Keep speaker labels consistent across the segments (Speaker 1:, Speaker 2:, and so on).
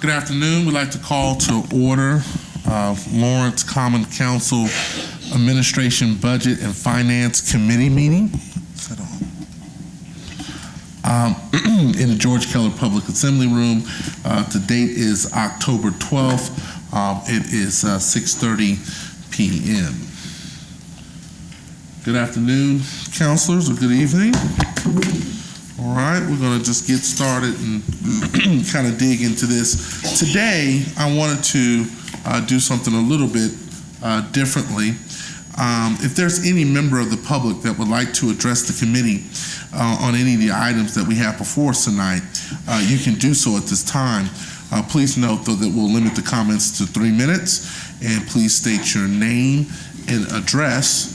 Speaker 1: Good afternoon. We'd like to call to order Lawrence Common Council Administration Budget and Finance Committee meeting in the George Keller Public Assembly Room. The date is October 12th. It is 6:30 p.m. Good afternoon, councilors, or good evening. All right, we're going to just get started and kind of dig into this. Today, I wanted to do something a little bit differently. If there's any member of the public that would like to address the committee on any of the items that we have before us tonight, you can do so at this time. Please note, though, that we'll limit the comments to 3 minutes, and please state your name and address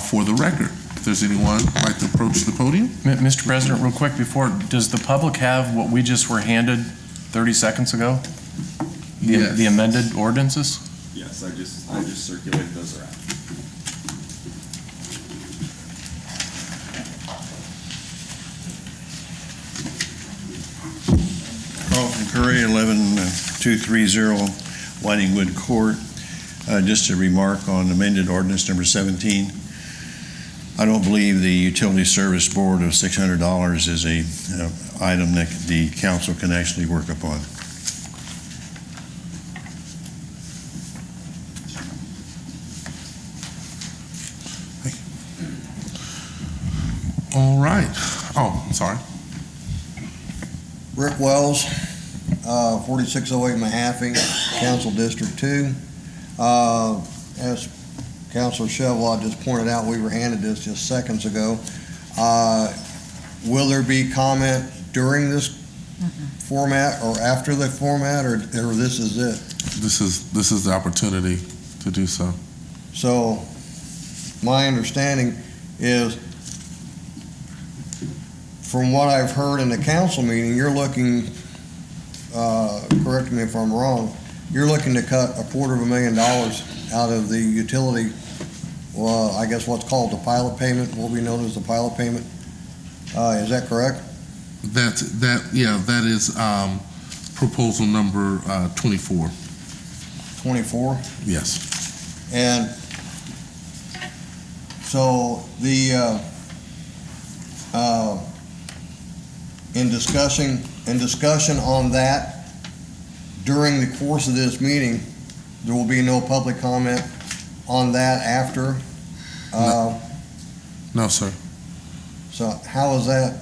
Speaker 1: for the record. If there's anyone who'd like to approach the podium.
Speaker 2: Mr. President, real quick before, does the public have what we just were handed 30 seconds ago?
Speaker 1: Yes.
Speaker 2: The amended ordinances?
Speaker 3: Yes, I just circulated those around.
Speaker 4: Carlton Curry, 11230 Whitingwood Court. Just a remark on amended ordinance number 17. I don't believe the Utility Service Board of $600 is a item that the council can actually work upon.
Speaker 1: All right. Oh, sorry.
Speaker 5: Rick Wells, 4608 Mahaffey, Council District 2. As Councilor Chevlot just pointed out, we were handed this just seconds ago. Will there be comment during this format or after the format, or this is it?
Speaker 1: This is the opportunity to do so.
Speaker 5: So my understanding is, from what I've heard in the council meeting, you're looking, correct me if I'm wrong, you're looking to cut $250,000 out of the utility, well, I guess what's called the pilot payment, what we know as the pilot payment. Is that correct?
Speaker 1: That is proposal number 24.
Speaker 5: 24?
Speaker 1: Yes.
Speaker 5: And so the, in discussion on that, during the course of this meeting, there will be no public comment on that after?
Speaker 1: No, sir.
Speaker 5: So how is that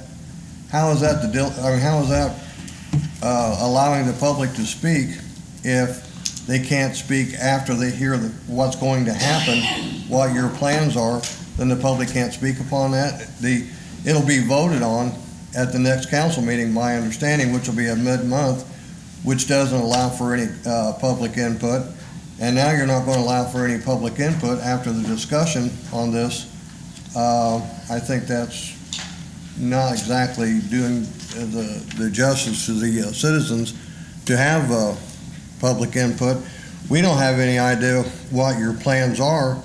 Speaker 5: allowing the public to speak if they can't speak after they hear what's going to happen, what your plans are? Then the public can't speak upon that. It'll be voted on at the next council meeting, my understanding, which will be a mid-month, which doesn't allow for any public input. And now you're not going to allow for any public input after the discussion on this. I think that's not exactly doing the justice to the citizens to have public input. We don't have any idea what your plans are,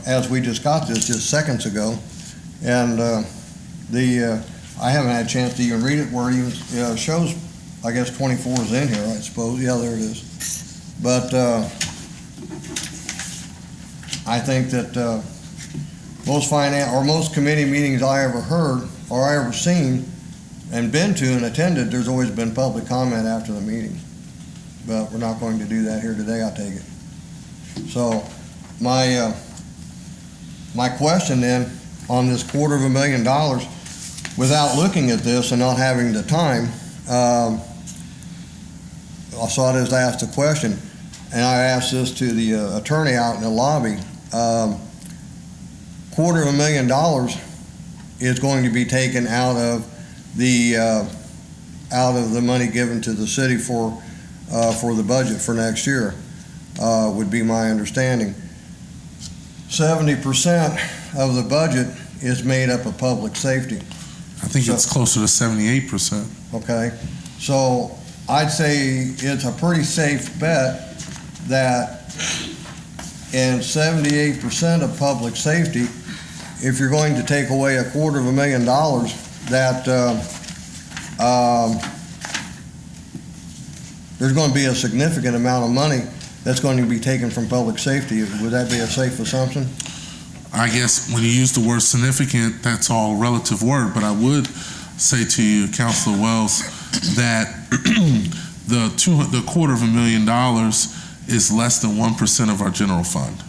Speaker 5: as we just got this just seconds ago. And I haven't had a chance to even read it where it even shows, I guess 24 is in here, I suppose. Yeah, there it is. But I think that most committee meetings I ever heard or I ever seen and been to and attended, there's always been public comment after the meeting. But we're not going to do that here today, I take it. So my question then on this $250,000, without looking at this and not having the time, I saw it as I asked a question, and I asked this to the attorney out in the lobby. $250,000 is going to be taken out of the money given to the city for the budget for next year, would be my understanding. 70% of the budget is made up of public safety.
Speaker 1: I think it's closer to 78%.
Speaker 5: Okay, so I'd say it's a pretty safe bet that in 78% of public safety, if you're going to take away $250,000, that there's going to be a significant amount of money that's going to be taken from public safety. Would that be a safe assumption?
Speaker 1: I guess when you use the word significant, that's all relative word, but I would say to you, Councilor Wells, that the $250,000 is less than 1% of our general fund.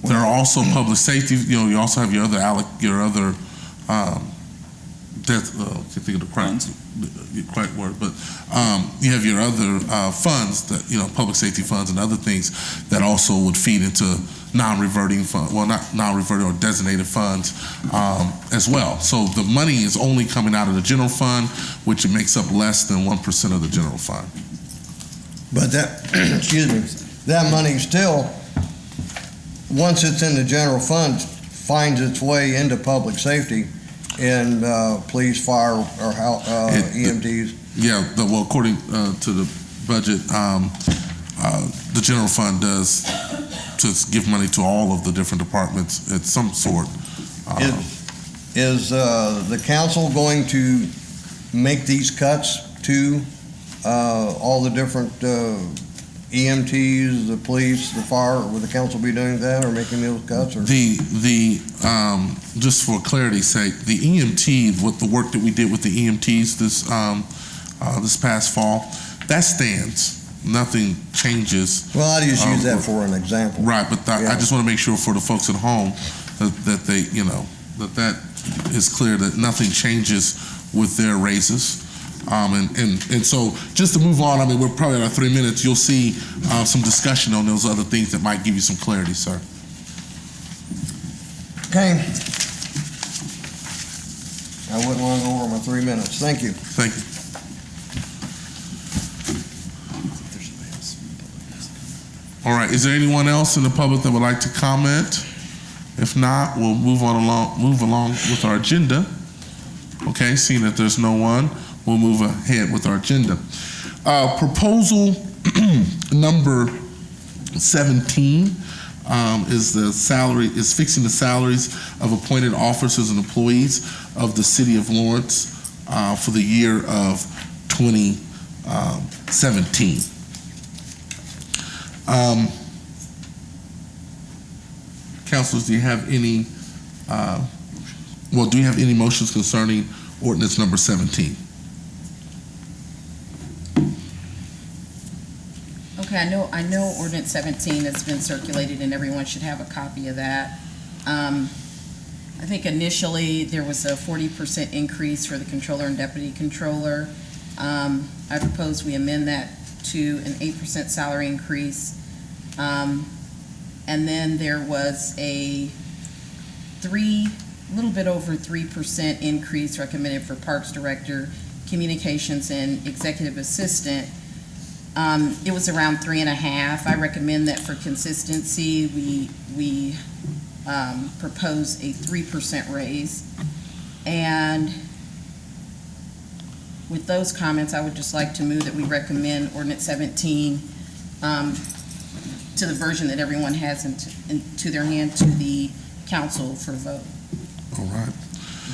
Speaker 1: There are also public safety, you also have your other, can't think of the correct word, but you have your other funds that, public safety funds and other things that also would feed into non-reverting fund, well, not non-reverting or designated funds as well. So the money is only coming out of the general fund, which makes up less than 1% of the general fund.
Speaker 5: But that, excuse me, that money still, once it's in the general fund, finds its way into public safety and police, fire, or EMTs.
Speaker 1: Yeah, well, according to the budget, the general fund does just give money to all of the different departments at some sort.
Speaker 5: Is the council going to make these cuts to all the different EMTs, the police, the fire? Would the council be doing that or making those cuts? Or?
Speaker 1: Just for clarity's sake, the EMT, with the work that we did with the EMTs this past fall, that stands. Nothing changes.
Speaker 5: Well, I just use that for an example.
Speaker 1: Right, but I just want to make sure for the folks at home that they, that is clear, that nothing changes with their raises. And so just to move on, I mean, we're probably at our 3 minutes. You'll see some discussion on those other things that might give you some clarity, sir.
Speaker 5: Okay. I wouldn't want to go over my 3 minutes. Thank you.
Speaker 1: Thank you. All right, is there anyone else in the public that would like to comment? If not, we'll move along with our agenda. Okay, seeing that there's no one, we'll move ahead with our agenda. Proposal number 17 is fixing the salaries of appointed officers and employees of the City of Lawrence for the year of 2017. Councilors, do you have any, do you have any motions concerning ordinance number 17?
Speaker 6: Okay, I know ordinance 17 has been circulated and everyone should have a copy of that. I think initially there was a 40% increase for the controller and deputy controller. I propose we amend that to an 8% salary increase. And then there was a little bit over 3% increase recommended for Parks Director, Communications, and Executive Assistant. It was around 3.5. I recommend that for consistency, we propose a 3% raise. And with those comments, I would just like to move that we recommend ordinance 17 to the version that everyone has into their hand to the council for vote.
Speaker 1: All right.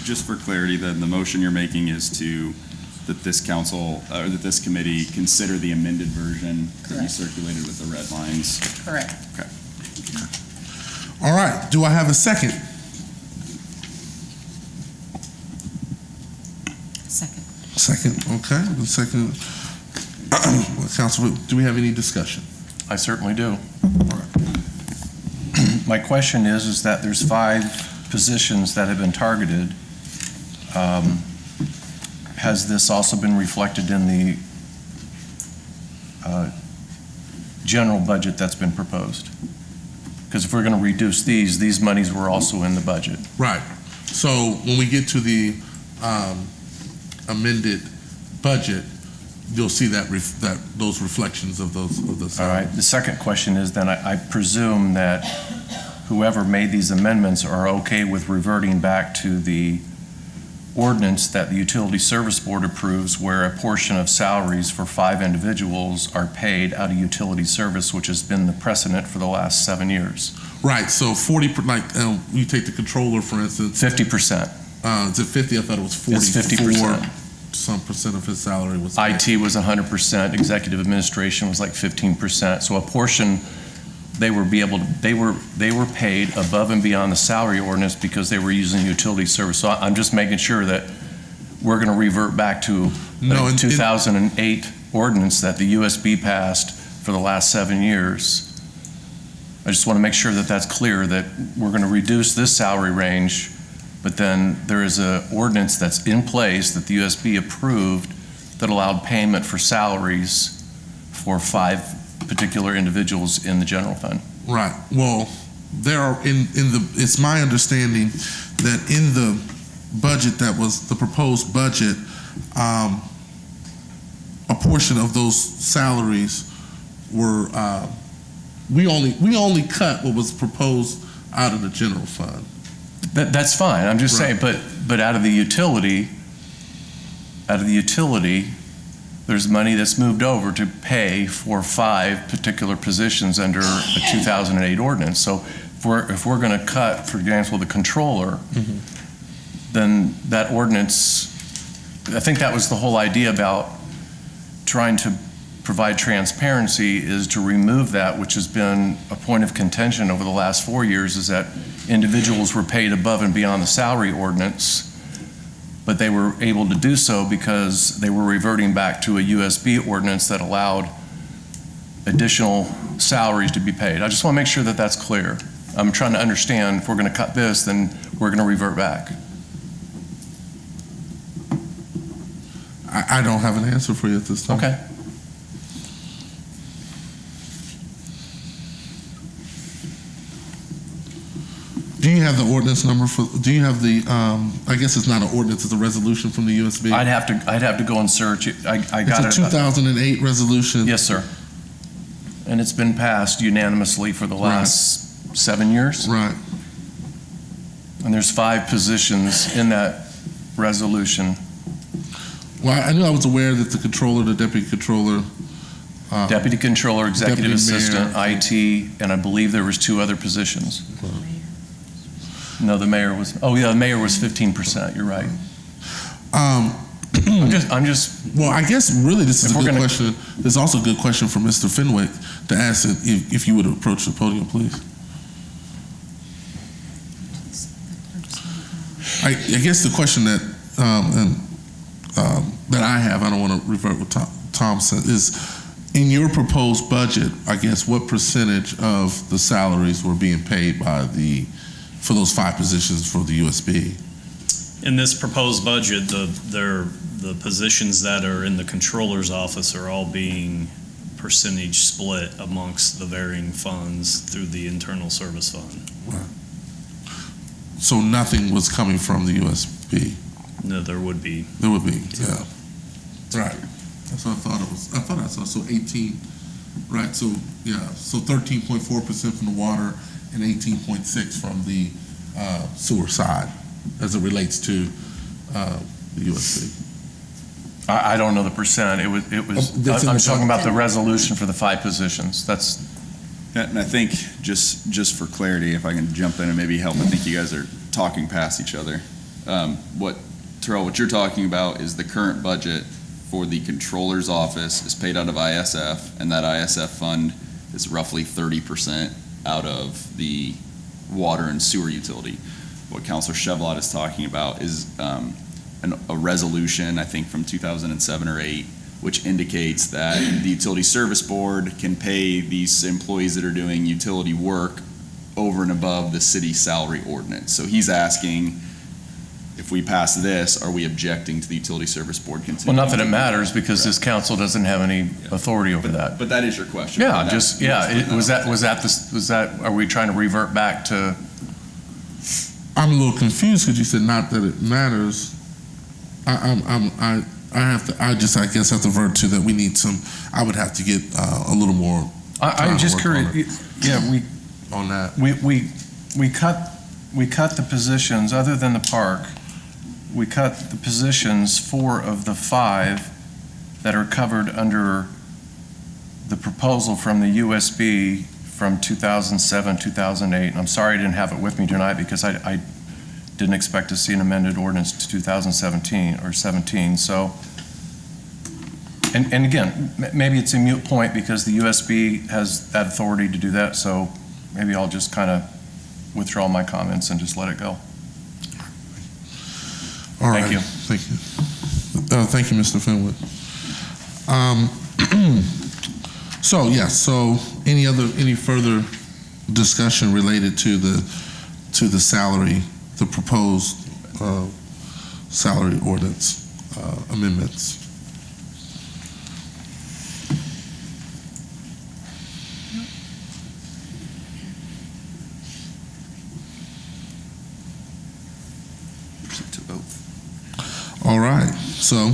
Speaker 3: Just for clarity, then the motion you're making is that this council, or that this committee consider the amended version that you
Speaker 6: Correct.
Speaker 3: circulated with the red lines.
Speaker 6: Correct.
Speaker 1: All right, do I have a second?
Speaker 6: Second.
Speaker 1: Second, okay, the second. Council, do we have any discussion?
Speaker 2: I certainly do. My question is that there's 5 positions that have been targeted. Has this also been reflected in the general budget that's been proposed? Because if we're going to reduce these monies were also in the budget.
Speaker 1: Right. So when we get to the amended budget, you'll see those reflections of those.
Speaker 2: All right. The second question is then I presume that whoever made these amendments are okay with reverting back to the ordinance that the Utility Service Board approves, where a portion of salaries for 5 individuals are paid out of utility service, which has been the precedent for the last 7 years.
Speaker 1: Right. So 40, you take the controller, for instance.
Speaker 2: 50%.
Speaker 1: Is it 50? I thought it was 40.
Speaker 2: It's 50%.
Speaker 1: some percent of his salary was.
Speaker 2: IT was 100%, executive administration was like 15%. So a portion, they were paid above and beyond the salary ordinance because they were using utility service. So I'm just making sure that we're going to revert back to
Speaker 1: No,
Speaker 2: the
Speaker 1: in-
Speaker 2: 2008 ordinance that the USB passed for the last 7 years. I just want to make sure that that's clear, that we're going to reduce this salary range, but then there is a ordinance that's in place that the USB approved that allowed payment for salaries for 5 particular individuals in the general fund.
Speaker 1: Right. Well, there are it's my understanding that in the budget that was the proposed budget, a portion of those salaries were, we only cut what was proposed out of the general fund.
Speaker 2: That's fine. I'm just saying, but out of the utility, there's money that's moved over to pay for 5 particular positions under a 2008 ordinance. So if we're going to cut, for example, the controller, then that ordinance, I think that was the whole idea about trying to provide transparency, is to remove that, which has been a point of contention over the last 4 years, is that individuals were paid above and beyond the salary ordinance, but they were able to do so because they were reverting back to a USB ordinance that allowed additional salaries to be paid. I just want to make sure that that's clear. I'm trying to understand, if we're going to cut this, then we're going to revert back.
Speaker 1: I don't have an answer for you at this time.
Speaker 2: Okay.
Speaker 1: Do you have the ordinance number do you have the, I guess it's not an ordinance, it's a resolution from the USB?
Speaker 2: I'd have to go and search it. I got it.
Speaker 1: It's a 2008 resolution.
Speaker 2: Yes, sir. And it's been passed unanimously for the last 7 years.
Speaker 1: Right.
Speaker 2: And there's 5 positions in that resolution.
Speaker 1: Well, I knew I was aware that the controller, the deputy controller.
Speaker 2: Deputy controller, executive
Speaker 1: Deputy
Speaker 2: assistant,
Speaker 1: mayor.
Speaker 2: IT, and I believe there was 2 other positions. No, the mayor was, the mayor was 15%, you're right. I'm just,
Speaker 1: Well, I guess really this is
Speaker 2: If
Speaker 1: a
Speaker 2: we're
Speaker 1: good
Speaker 2: gonna-
Speaker 1: question. There's also a good question for Mr. Fenwick to ask it, if you would approach the podium, please. I guess the question that that I have, I don't want to revert what Tom said, is in your proposed budget, I guess, what percentage of the salaries were being paid for those 5 positions for the USB?
Speaker 7: In this proposed budget, the positions that are in the controller's office are all being percentage split amongst the varying funds through the internal service fund.
Speaker 1: So nothing was coming from the USB?
Speaker 7: No, there would be.
Speaker 1: There would be, yeah. Right. That's what I thought it was. I thought I saw, so 18, right, so, yeah, so 13.4% from the water and 18.6 from the sewer side as it relates to the USB.
Speaker 2: I don't know the percent. It was.
Speaker 1: That's in
Speaker 2: I'm
Speaker 1: the
Speaker 2: talking
Speaker 1: budget.
Speaker 2: about the resolution for the 5 positions. That's,
Speaker 3: And I think, just for clarity, if I can jump in and maybe help, I think you guys are talking past each other. Terrell, what you're talking about is the current budget for the controller's office is paid out of ISF, and that ISF fund is roughly 30% out of the water and sewer utility. What Councilor Chevlot is talking about is a resolution, I think from 2007 or 8, which indicates that the Utility Service Board can pay these employees that are doing utility work over and above the city salary ordinance. So he's asking, if we pass this, are we objecting to the Utility Service Board continuing?
Speaker 2: well, not that it matters, because this council doesn't have any authority over that.
Speaker 3: But that is your question.
Speaker 2: Yeah, are we trying to revert back to?
Speaker 1: I'm a little confused because you said not that it matters. I guess have to revert to that we need I would have to get a little more
Speaker 2: I'm just
Speaker 1: work on
Speaker 2: curious, yeah,
Speaker 1: on that.
Speaker 2: we cut the positions, other than the park, we cut the positions, 4 of the 5 that are covered under the proposal from the USB from 2007, 2008. And I'm sorry I didn't have it with me tonight because I didn't expect to see an amended ordinance to 2017 or 17, so. And again, maybe it's a moot point because the USB has that authority to do that, so maybe I'll just kind of withdraw my comments and just let it go.
Speaker 1: All
Speaker 2: Thank
Speaker 1: right.
Speaker 2: you.
Speaker 1: Thank you. Thank you, Mr. Finwood. So, any further discussion related to the salary, the proposed salary ordinance amendments?
Speaker 3: To vote.
Speaker 1: All right, so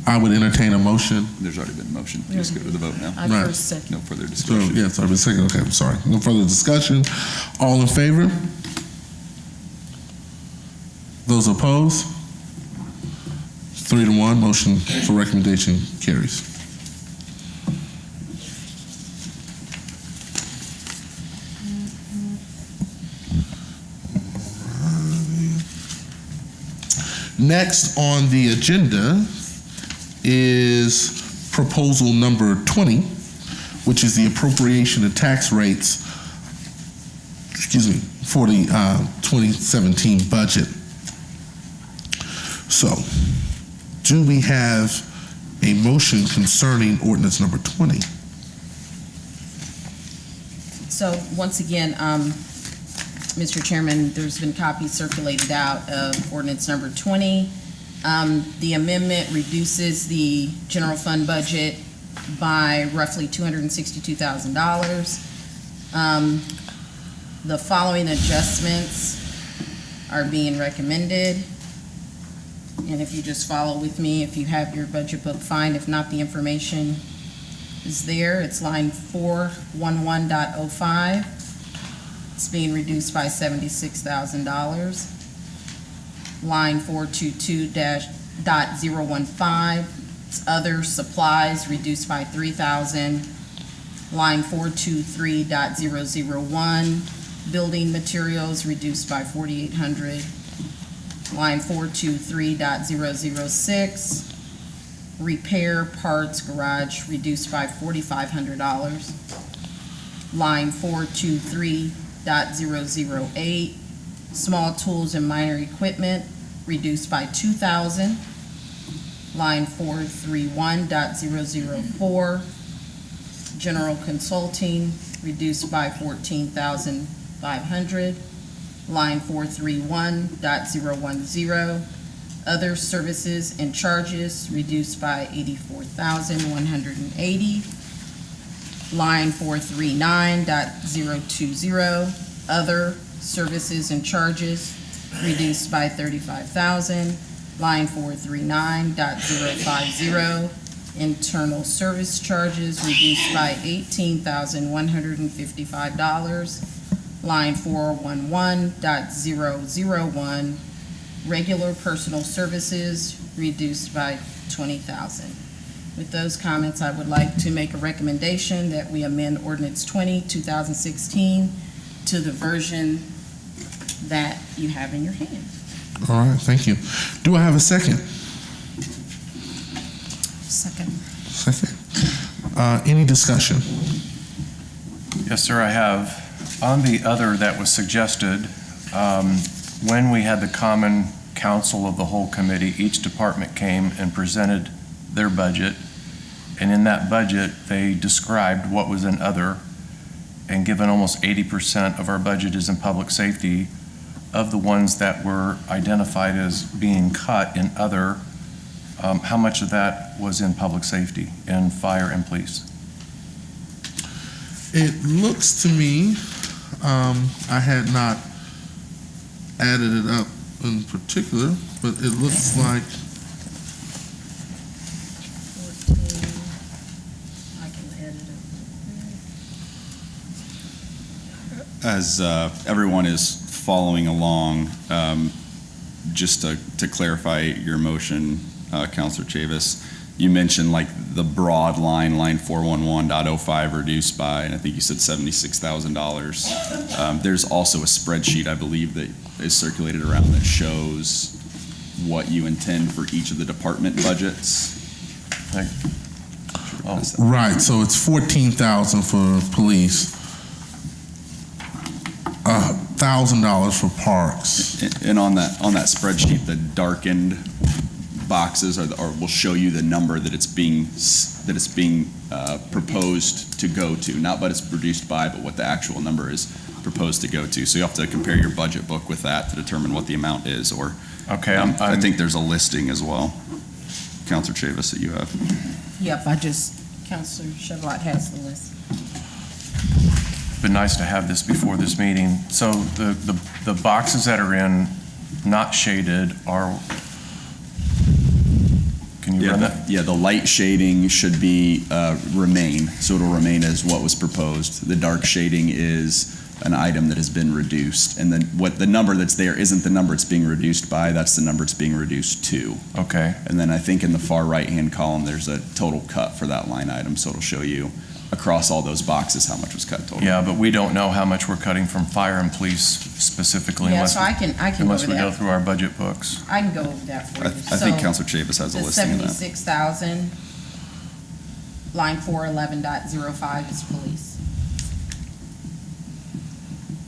Speaker 1: I would entertain a motion.
Speaker 3: There's already been a motion. Just go to the vote now.
Speaker 6: I
Speaker 1: Right.
Speaker 6: first second.
Speaker 3: No further
Speaker 1: So,
Speaker 3: discussion.
Speaker 1: yes, I've been second, okay, I'm sorry. No further discussion. All in favor? Those opposed? 3-1, motion for recommendation carries. Next on the agenda is proposal number 20, which is the appropriation of tax rates, for the 2017 budget. So, do we have a motion concerning ordinance number 20?
Speaker 6: So, once again, Mr. Chairman, there's been copies circulated out of ordinance number 20. The amendment reduces the general fund budget by roughly $262,000. The following adjustments are being recommended. And if you just follow with me, if you have your budget book, fine. If not, the information is there. It's line 411.05. It's being reduced by $76,000. Line 422.015, it's other supplies reduced by $3,000. Line 423.001, building materials reduced by $4,800. Line 423.006, repair parts garage reduced by $4,500. Line 423.008, small tools and minor equipment reduced by $2,000. Line 431.004, general consulting reduced by $14,500. Line 431.010, other services and charges reduced by $84,180. Line 439.020, other services and charges reduced by $35,000. Line 439.050, internal service charges reduced by $18,155. Line 411.001, regular personal services reduced by $20,000. With those comments, I would like to make a recommendation that we amend ordinance 20, 2016 to the version that you have in your hand.
Speaker 1: All right, thank you. Do I have a second?
Speaker 6: Second.
Speaker 1: Second. Any discussion?
Speaker 2: Yes, sir, I have. On the other that was suggested, when we had the common council of the whole committee, each department came and presented their budget. And in that budget, they described what was in other. And given almost 80% of our budget is in public safety, of the ones that were identified as being cut in other, how much of that was in public safety, in fire and police?
Speaker 1: It looks to me, I had not added it up in particular, but it looks like
Speaker 6: 14, I can add it up.
Speaker 3: As everyone is following along, just to clarify your motion, Counselor Chavis, you mentioned like the broad line 411.05 reduced by, and I think you said $76,000. There's also a spreadsheet, I believe, that is circulated around that shows what you intend for each of the department budgets.
Speaker 2: Oh.
Speaker 1: Right, so it's 14,000 for police, $1,000 for parks.
Speaker 3: And on that spreadsheet, the darkened boxes will show you the number that it's being proposed to go to, not what it's reduced by, but what the actual number is proposed to go to. So you have to compare your budget book with that to determine what the amount is. Or
Speaker 2: Okay,
Speaker 3: I think there's a listing as well, Counselor Chavis, that you have.
Speaker 6: Yep, Counselor Chevlot has the list.
Speaker 2: been nice to have this before this meeting. So the boxes that are in not shaded are, can you run that?
Speaker 3: Yeah, the light shading should be, remain, so it'll remain as what was proposed. The dark shading is an item that has been reduced, and then what the number that's there isn't the number it's being reduced by, that's the number it's being reduced to.
Speaker 2: Okay,
Speaker 3: And then I think in the far right-hand column, there's a total cut for that line item, so it'll show you across all those boxes how much was cut total.
Speaker 2: yeah, but we don't know how much we're cutting from fire and police specifically
Speaker 6: Yeah,
Speaker 2: unless,
Speaker 6: so I can go
Speaker 2: unless
Speaker 6: over
Speaker 2: we go
Speaker 6: that.
Speaker 2: through our budget books.
Speaker 6: I can go over that for
Speaker 3: I
Speaker 6: you.
Speaker 3: think
Speaker 6: So,
Speaker 3: Counselor Chavis has a
Speaker 6: the
Speaker 3: listing of that.
Speaker 6: 76,000, line 411.05 is police.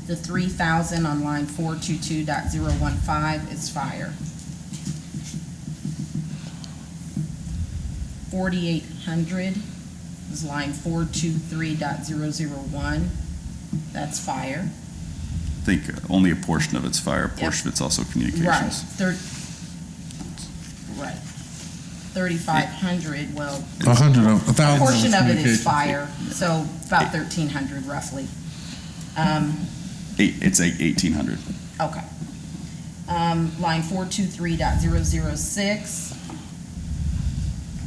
Speaker 6: The 3,000 on line 422.015 is fire. 4,800 is line 423.001, that's fire.
Speaker 3: I think only a portion of it's fire, a portion of it's also
Speaker 6: Right,
Speaker 3: communications.
Speaker 6: right. 3,500, well,
Speaker 1: 1,000
Speaker 6: a
Speaker 1: of
Speaker 6: portion of it is
Speaker 1: communication.
Speaker 6: fire, so about 1,300 roughly.
Speaker 3: It's 1,800.
Speaker 6: Okay. Line 423.006,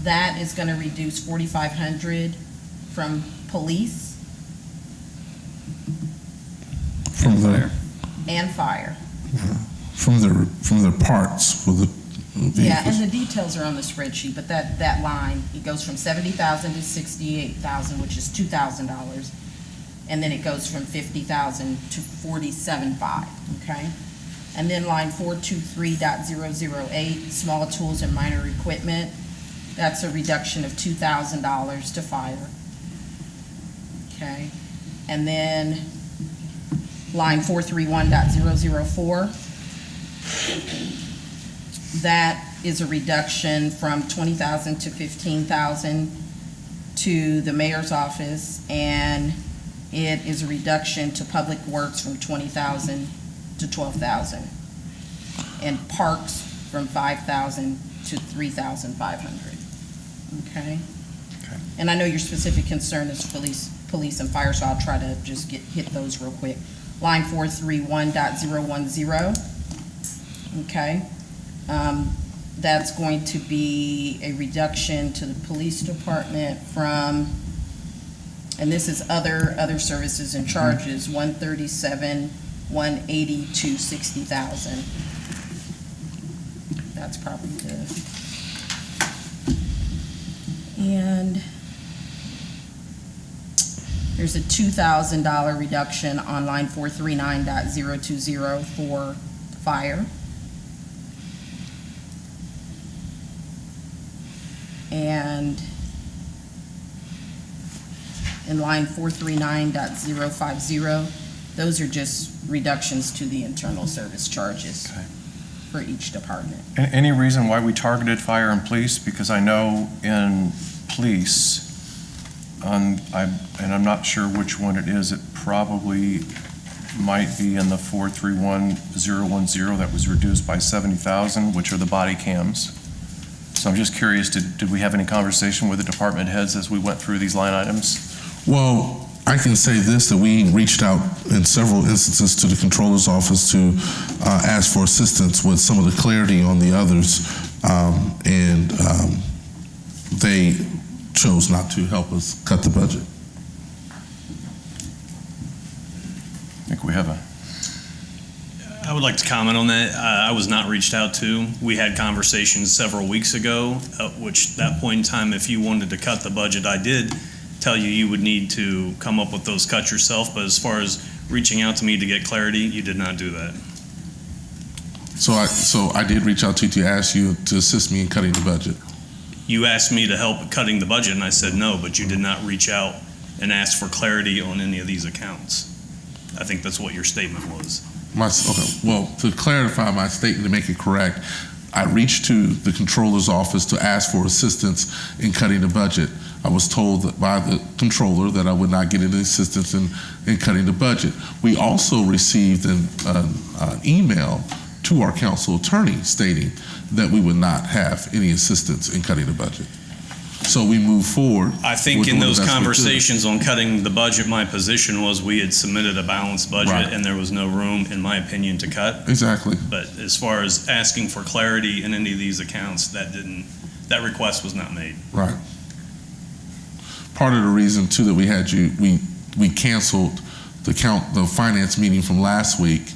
Speaker 6: that is going to reduce 4,500 from police
Speaker 1: From
Speaker 3: Fire.
Speaker 6: and fire.
Speaker 1: from their parts for the
Speaker 6: Yeah, and
Speaker 1: vehicles.
Speaker 6: the details are on the spreadsheet, but that line, it goes from 70,000 to 68,000, which is $2,000. And then it goes from 50,000 to 47,500, okay? And then line 423.008, small tools and minor equipment, that's a reduction of $2,000 to fire. Okay? And then line 431.004, that is a reduction from 20,000 to 15,000 to the mayor's office, and it is a reduction to Public Works from 20,000 to 12,000. And Parks from 5,000 to 3,500. Okay?
Speaker 2: Okay.
Speaker 6: And I know your specific concern is police and fire, so I'll try to just hit those real quick. Line 431.010. Okay? That's going to be a reduction to the police department from, and this is other services and charges, 137, 180 to 60,000. That's probably the, and there's a $2,000 reduction on line 439.020 for fire. And in line 439.050, those are just reductions to the internal service charges
Speaker 2: Okay.
Speaker 6: for each department.
Speaker 2: Any reason why we targeted fire and police? Because I know in police, and I'm not sure which one it is, it probably might be in the 431.010 that was reduced by 70,000, which are the body cams. So I'm just curious, did we have any conversation with the department heads as we went through these line items?
Speaker 1: Well, I can say this, that we reached out in several instances to the controller's office to ask for assistance with some of the clarity on the others, and they chose not to help us cut the budget.
Speaker 2: I think we have
Speaker 7: I would like to comment on that. I was not reached out to. We had conversations several weeks ago, which that point in time, if you wanted to cut the budget, I did tell you you would need to come up with those cuts yourself, but as far as reaching out to me to get clarity, you did not do that.
Speaker 1: So I did reach out to you to ask you to assist me in cutting the budget.
Speaker 7: You asked me to help cutting the budget, and I said no, but you did not reach out and ask for clarity on any of these accounts. I think that's what your statement was.
Speaker 1: Okay, well, to clarify my statement, to make it correct, I reached to the controller's office to ask for assistance in cutting the budget. I was told that by the controller that I would not get any assistance in cutting the budget. We also received an email to our council attorney stating that we would not have any assistance in cutting the budget. So we move forward.
Speaker 7: I think
Speaker 1: with
Speaker 7: in
Speaker 1: doing
Speaker 7: those
Speaker 1: the best we could.
Speaker 7: conversations on cutting the budget, my position was we had submitted a balanced budget
Speaker 1: Right.
Speaker 7: and there was no room, in my opinion, to cut.
Speaker 1: Exactly.
Speaker 7: But as far as asking for clarity in any of these accounts, that request was not made.
Speaker 1: Right. Part of the reason too that we had we canceled the finance meeting from last week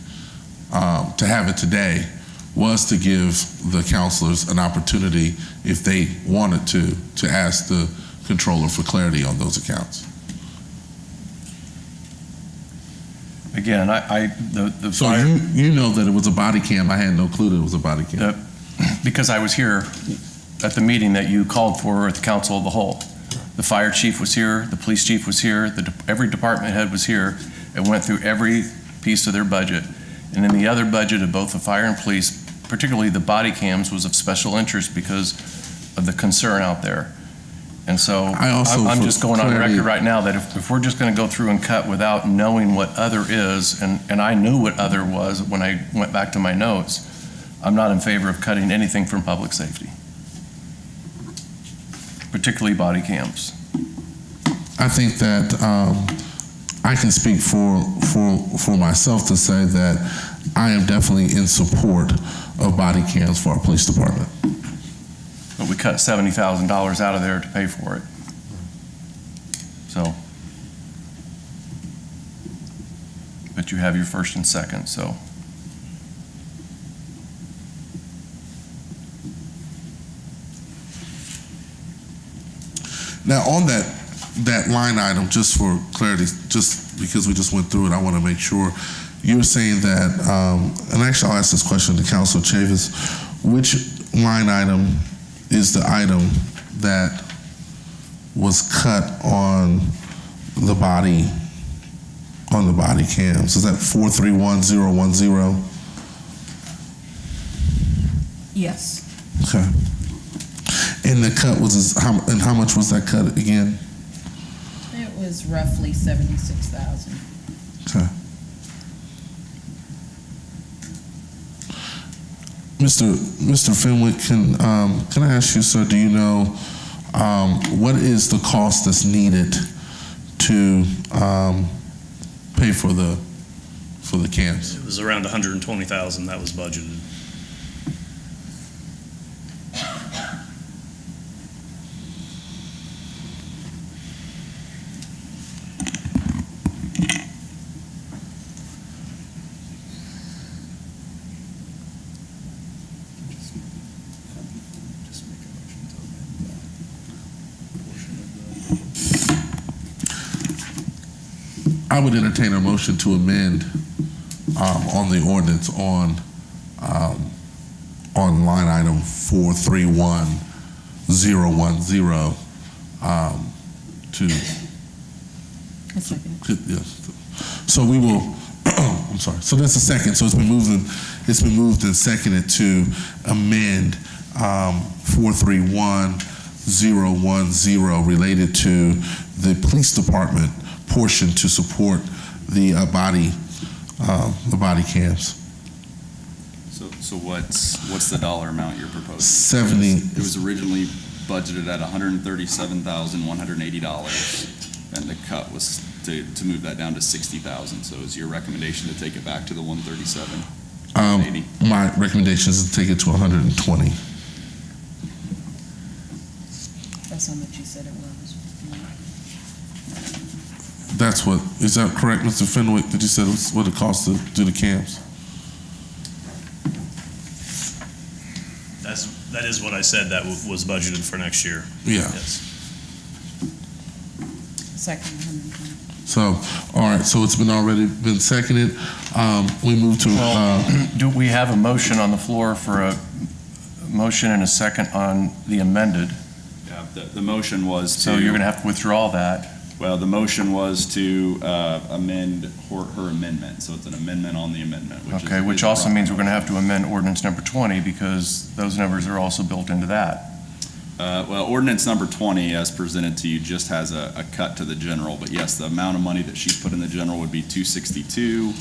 Speaker 1: to have it today was to give the counselors an opportunity, if they wanted to ask the controller for clarity on those accounts.
Speaker 2: Again, the
Speaker 1: So
Speaker 2: fire,
Speaker 1: you know that it was a body cam. I had no clue that it was a body cam.
Speaker 2: because I was here at the meeting that you called for at the council of the whole. The fire chief was here, the police chief was here, every department head was here, and went through every piece of their budget. And in the other budget of both the fire and police, particularly the body cams, was of special interest because of the concern out there. And so
Speaker 1: I also,
Speaker 2: I'm
Speaker 1: for
Speaker 2: just going on
Speaker 1: clarity-
Speaker 2: record right now that if we're just going to go through and cut without knowing what other is, and I knew what other was when I went back to my notes, I'm not in favor of cutting anything from public safety, particularly body cams.
Speaker 1: I think that I can speak for myself to say that I am definitely in support of body cams for our police department.
Speaker 2: But we cut $70,000 out of there to pay for it. So, but you have your first and second, so.
Speaker 1: Now, on that line item, just for clarity, just because we just went through it, I want to make sure. You're saying that, and actually I'll ask this question to Councilor Chavis, which line item is the item that was cut on the body cams? Is that 431010?
Speaker 6: Yes.
Speaker 1: Okay. And the cut was, how much was that cut again?
Speaker 6: It was roughly 76,000.
Speaker 1: Okay. Mr. Fenwick, can I ask you, sir, do you know what is the cost that's needed to pay for the cams?
Speaker 7: It was around 120,000 that was budgeted.
Speaker 1: I would entertain a motion to amend on the ordinance on line item 431010 to
Speaker 6: A second.
Speaker 1: yes. So we will. I'm sorry. So that's a second. So it's been moved and seconded to amend 431010 related to the police department portion to support the body cams.
Speaker 3: So what's the dollar amount you're proposing?
Speaker 1: 70.
Speaker 3: It was originally budgeted at $137,180, and the cut was to move that down to $60,000. So is your recommendation to take it back to the 137?
Speaker 1: My recommendation is to take it to 120.
Speaker 6: That's how much you said it was.
Speaker 1: That's what, is that correct, Mr. Fenwick? Did you say that's what it costs to do the cams?
Speaker 7: That is what I said, that was budgeted for next year.
Speaker 1: Yeah.
Speaker 7: Yes.
Speaker 6: Second.
Speaker 1: So, all right, so it's already been seconded. We move to,
Speaker 2: Do we have a motion on the floor for a motion and a second on the amended?
Speaker 3: Yeah, the motion was to.
Speaker 2: So you're going to have to withdraw that.
Speaker 3: Well, the motion was to amend her amendment, so it's an amendment on the amendment, which is.
Speaker 2: Okay, which also means we're going to have to amend ordinance number 20 because those numbers are also built into that.
Speaker 3: Well, ordinance number 20, as presented to you, just has a cut to the general, but yes, the amount of money that she's put in the general would be 262.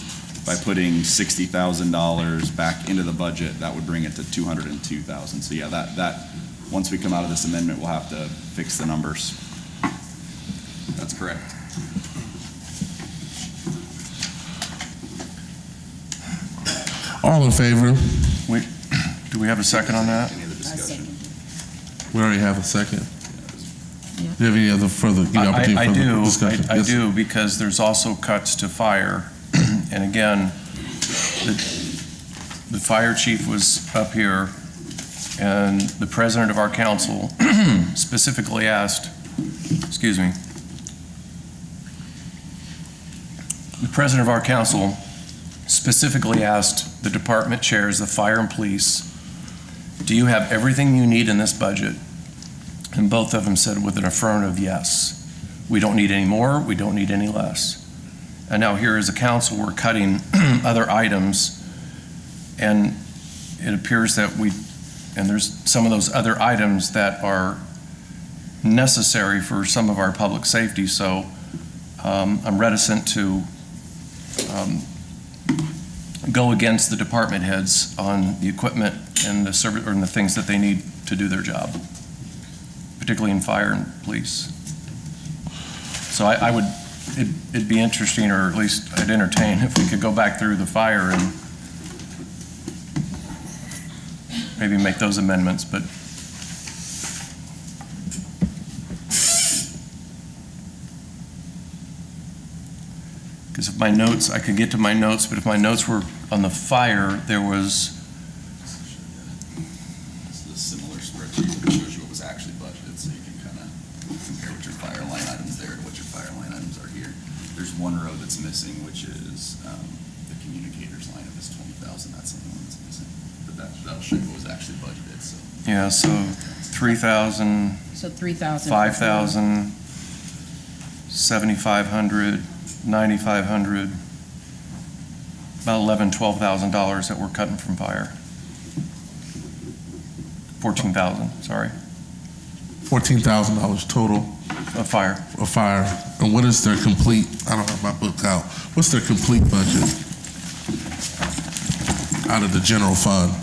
Speaker 3: By putting $60,000 back into the budget, that would bring it to 202,000. So yeah, that, once we come out of this amendment, we'll have to fix the numbers. That's correct.
Speaker 1: all in favor?
Speaker 2: Do we have a second on that?
Speaker 3: Any other discussion?
Speaker 1: We already have a second. Do you have any other further, any opportunity
Speaker 2: I
Speaker 1: for further
Speaker 2: do,
Speaker 1: discussion?
Speaker 2: I
Speaker 1: Yes.
Speaker 2: do, because there's also cuts to fire. And again, the fire chief was up here, and the president of our council specifically asked, excuse me, the president of our council specifically asked the department chairs, the fire and police, do you have everything you need in this budget? And both of them said with an affirmative yes. We don't need any more, we don't need any less. And now here as a council, we're cutting other items, and it appears that and there's some of those other items that are necessary for some of our public safety, so I'm reticent to go against the department heads on the equipment and the service, or the things that they need to do their job, particularly in fire and police. So I would, it'd be interesting, or at least I'd entertain if we could go back through the fire and maybe make those amendments, but because if my notes, I could get to my notes, but if my notes were on the fire, there was,
Speaker 3: This is a similar spreadsheet that shows you what was actually budgeted, so you can kind of compare what your fire line items there to what your fire line items are here. There's one row that's missing, which is the communicators line of this 20,000. That's the only one that's missing. But that'll show you what was actually budgeted, so.
Speaker 2: yeah, so 3,000,
Speaker 6: So 3,000.
Speaker 2: 5,000, 7,500, 9,500, about $11,000, $12,000 that we're cutting from fire. 14,000, sorry,
Speaker 1: $14,000 total
Speaker 2: of fire.
Speaker 1: of fire. And what is their complete, I don't have my book out, what's their complete budget out of the general fund?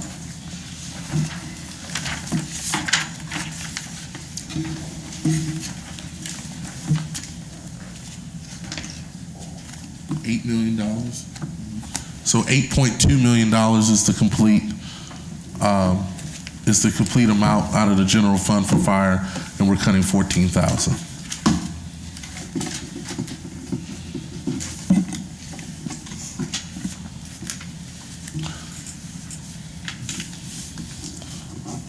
Speaker 1: $8 million. So $8.2 million is the complete amount out of the general fund for fire, and we're cutting 14,000.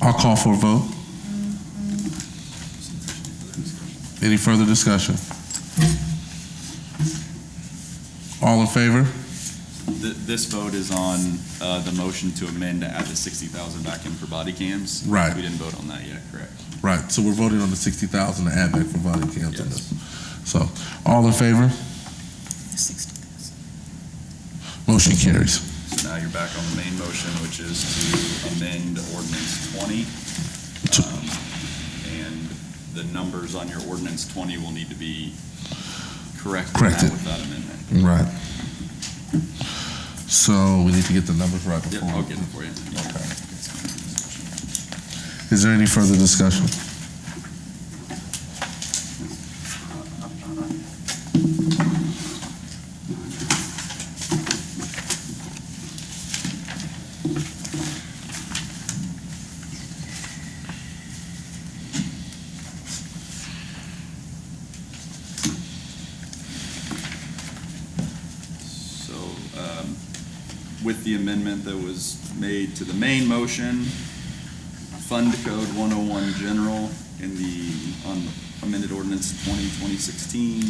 Speaker 1: I'll call for a vote. Any further discussion? All in favor?
Speaker 3: This vote is on the motion to amend to add the 60,000 back in for body cams.
Speaker 1: Right.
Speaker 3: We didn't vote on that yet, correct?
Speaker 1: Right, so we're voting on the 60,000 to add back for body cams in
Speaker 3: Yes.
Speaker 1: this. So, all in favor?
Speaker 6: 60,000.
Speaker 1: Motion carries.
Speaker 3: So now you're back on the main motion, which is to amend ordinance 20. And the numbers on your ordinance 20 will need to be corrected
Speaker 1: Corrected.
Speaker 3: with that amendment.
Speaker 1: Right. So, we need to get the numbers right
Speaker 3: Yep,
Speaker 1: before.
Speaker 3: I'll get it for you.
Speaker 1: Okay. Is there any further discussion?
Speaker 3: So, with the amendment that was made to the main motion, Fund Code 101 General in the amended ordinance 2016,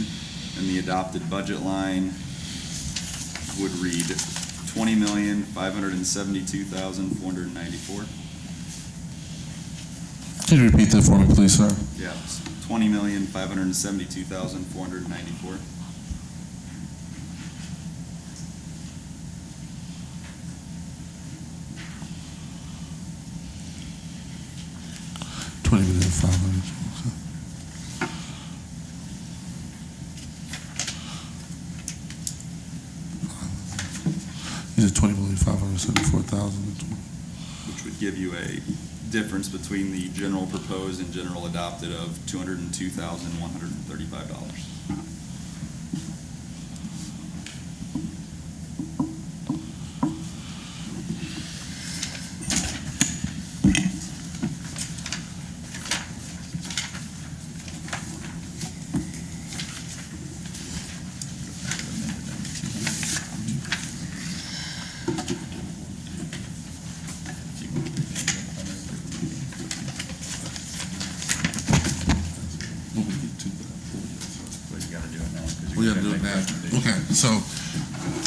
Speaker 3: and the adopted budget line would read $20,572,494.
Speaker 1: Can you repeat that for me, please, sir?
Speaker 3: Yeah, $20,572,494.
Speaker 1: $20,500,000. Is it $20,574,000?
Speaker 3: Which would give you a difference between the general proposed and general adopted of $202,135.
Speaker 1: We gotta do it now. Okay, so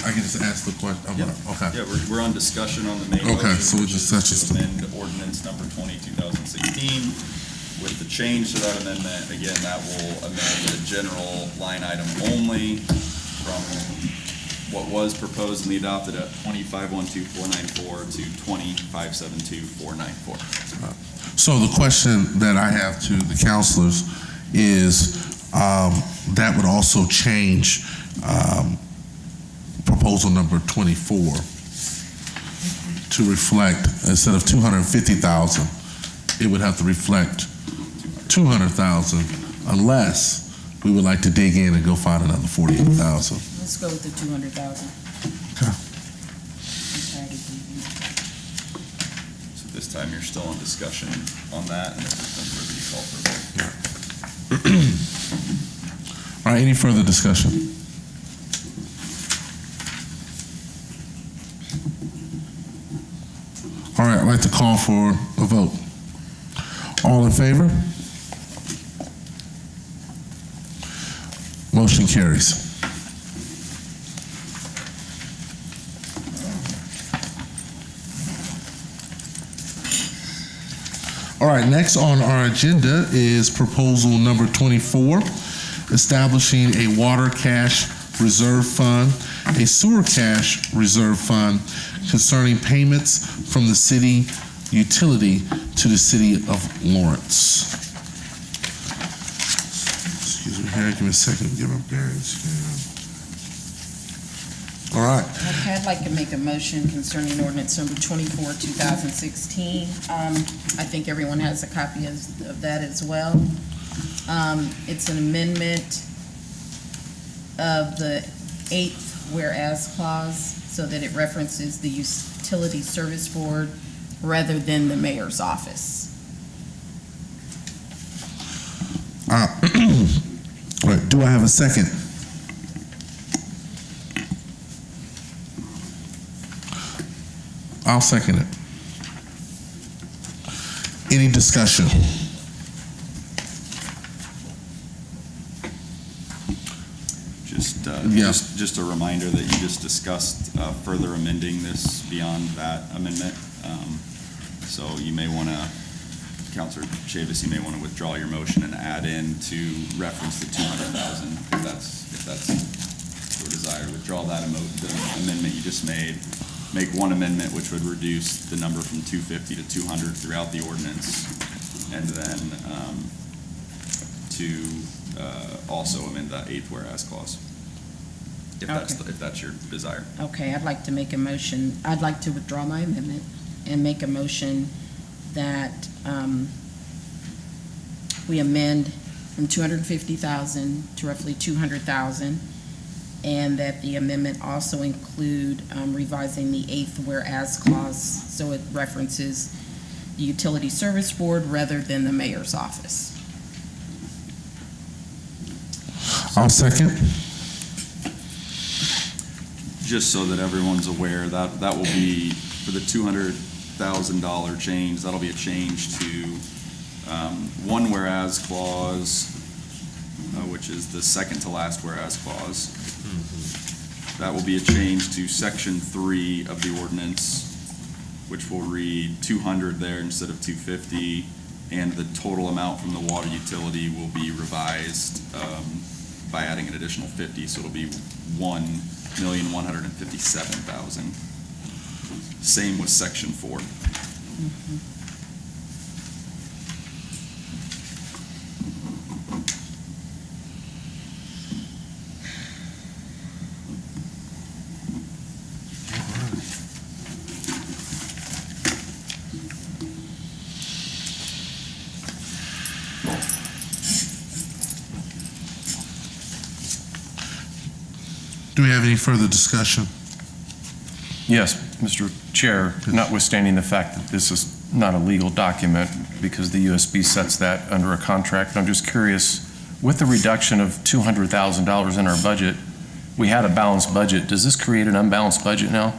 Speaker 1: I can just ask the question. Okay.
Speaker 3: Yeah, we're on discussion on the main
Speaker 1: Okay,
Speaker 3: motion,
Speaker 1: so we
Speaker 3: which
Speaker 1: just-
Speaker 3: is
Speaker 1: that's just-
Speaker 3: to amend ordinance number 2016. With the change to that amendment, again, that will amend the general line item only from what was proposed and adopted at 25,12494 to 25,72494.
Speaker 1: So the question that I have to the counselors is, that would also change, proposal number 24 to reflect, instead of 250,000, it would have to reflect 200,000 unless we would like to dig in and go find another 48,000.
Speaker 6: Let's go with the 200,000.
Speaker 1: Okay.
Speaker 3: So this time you're still in discussion on that, and if it's done further, you call for a vote.
Speaker 1: All right, any further discussion? All right, I'd like to call for a vote. All in favor? Motion carries. All right, next on our agenda is proposal number 24, establishing a water cash reserve fund, a sewer cash reserve fund concerning payments from the city utility to the city of Lawrence. Excuse me here, give me a second to give my bearings here. All right,
Speaker 6: Okay, I'd like to make a motion concerning ordinance number 24, 2016. I think everyone has a copy of that as well. It's an amendment of the 8th whereas clause so that it references the utility service board rather than the mayor's office.
Speaker 1: all right, do I have a second? I'll second it. Any discussion? Yeah.
Speaker 3: Just a reminder that you just discussed further amending this beyond that amendment. So you may want to, Counselor Chavis, you may want to withdraw your motion and add in to reference the 200,000, if that's your desire. Withdraw that the amendment you just made. Make one amendment which would reduce the number from 250 to 200 throughout the ordinance, and then to also amend the 8th whereas clause, if that's your desire.
Speaker 6: Okay, I'd like to make a motion, I'd like to withdraw my amendment and make a motion that we amend from 250,000 to roughly 200,000, and that the amendment also include revising the 8th whereas clause so it references the utility service board rather than the mayor's office.
Speaker 1: I'll second.
Speaker 3: Just so that everyone's aware, that will be for the 200, $200,000 change. That'll be a change to one whereas clause, which is the second to last whereas clause. That will be a change to section 3 of the ordinance, which will read 200 there instead of 250, and the total amount from the water utility will be revised by adding an additional 50, so it'll be $1,157,000. Same with section 4.
Speaker 1: Do we have any further discussion?
Speaker 2: Yes, Mr. Chair, notwithstanding the fact that this is not a legal document because the USB sets that under a contract, I'm just curious, with the reduction of $200,000 in our budget, we had a balanced budget. Does this create an unbalanced budget now?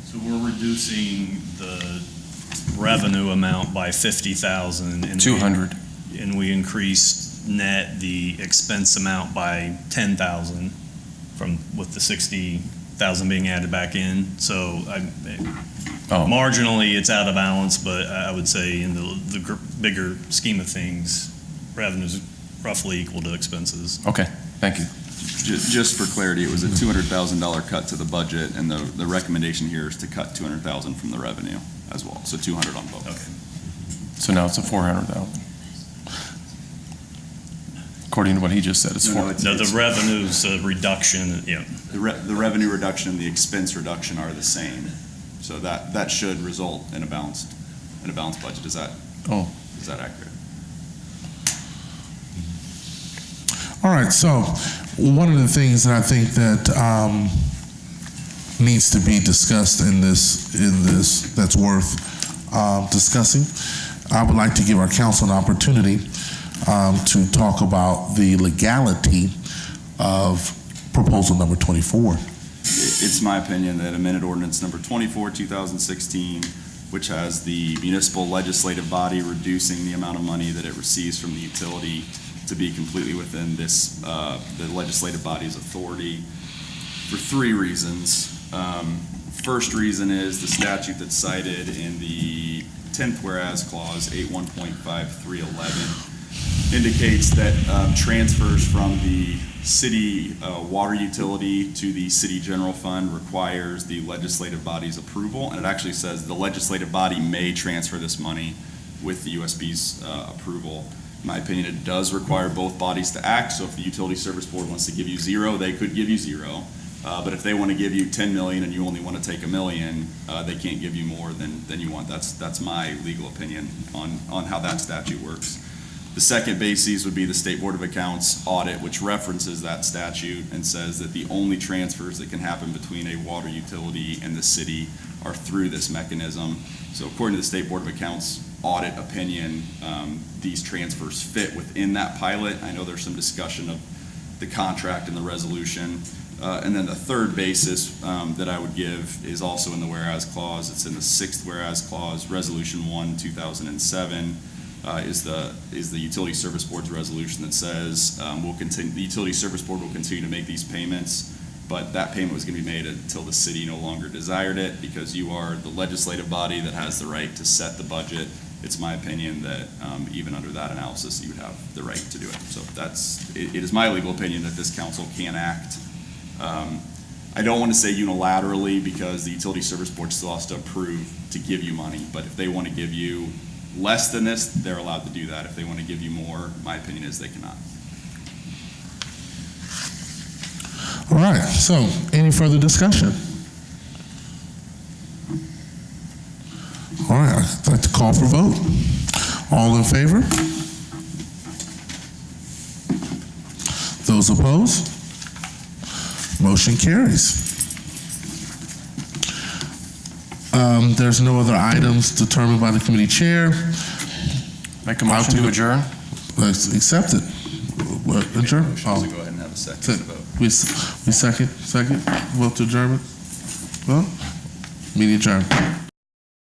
Speaker 7: So we're reducing the revenue amount by 50,000. and we-
Speaker 2: 200.
Speaker 7: And we increased net the expense amount by 10,000 with the 60,000 being added back in. So
Speaker 2: Oh.
Speaker 7: marginally, it's out of balance, but I would say in the bigger scheme of things, revenue's roughly equal to expenses.
Speaker 2: Okay, thank you.
Speaker 3: Just for clarity, it was a $200,000 cut to the budget, and the recommendation here is to cut 200,000 from the revenue as well, so 200 on both.
Speaker 7: Okay.
Speaker 2: So now it's a 400,000. According to what he just said, it's
Speaker 3: No,
Speaker 2: four.
Speaker 3: no, it's-
Speaker 7: No, the revenue's a reduction, yeah.
Speaker 3: The revenue reduction and the expense reduction are the same, so that should result in a balanced budget. Is that accurate?
Speaker 1: All right, so one of the things that I think that needs to be discussed in this that's worth discussing, I would like to give our council an opportunity to talk about the legality of proposal number 24.
Speaker 3: It's my opinion that amended ordinance number 24, 2016, which has the municipal legislative body reducing the amount of money that it receives from the utility to be completely within the legislative body's authority for 3 reasons. First reason is the statute that's cited in the 10th whereas clause, 81.5311, indicates that transfers from the city water utility to the city general fund requires the legislative body's approval, and it actually says the legislative body may transfer this money with the USB's approval. In my opinion, it does require both bodies to act, so if the Utility Service Board wants to give you 0, they could give you 0. But if they want to give you 10 million and you only want to take $1 million, they can't give you more than you want. That's my legal opinion on how that statute works. The second basis would be the State Board of Accounts audit, which references that statute and says that the only transfers that can happen between a water utility and the city are through this mechanism. So according to the State Board of Accounts audit opinion, these transfers fit within that pilot. I know there's some discussion of the contract and the resolution. And then the third basis that I would give is also in the whereas clause. It's in the 6th whereas clause, Resolution 1, 2007. Is the Utility Service Board's resolution that says the Utility Service Board will continue to make these payments, but that payment was going to be made until the city no longer desired it, because you are the legislative body that has the right to set the budget. It's my opinion that even under that analysis, you would have the right to do it. So it is my legal opinion that this council can act. I don't want to say unilaterally, because the Utility Service Board still has to approve to give you money, but if they want to give you less than this, they're allowed to do that. If they want to give you more, my opinion is they cannot.
Speaker 1: All right, so any further discussion? All right, I'd like to call for vote. All in favor? Those opposed? Motion carries. There's no other items determined by the committee chair.
Speaker 2: Make a motion to adjourn?
Speaker 1: Let's accept it. Adjourn.
Speaker 3: Motion
Speaker 1: Oh,
Speaker 3: to go ahead and have a second
Speaker 1: Second.
Speaker 3: vote.
Speaker 1: we second, vote to adjournment. Well, meeting adjourned.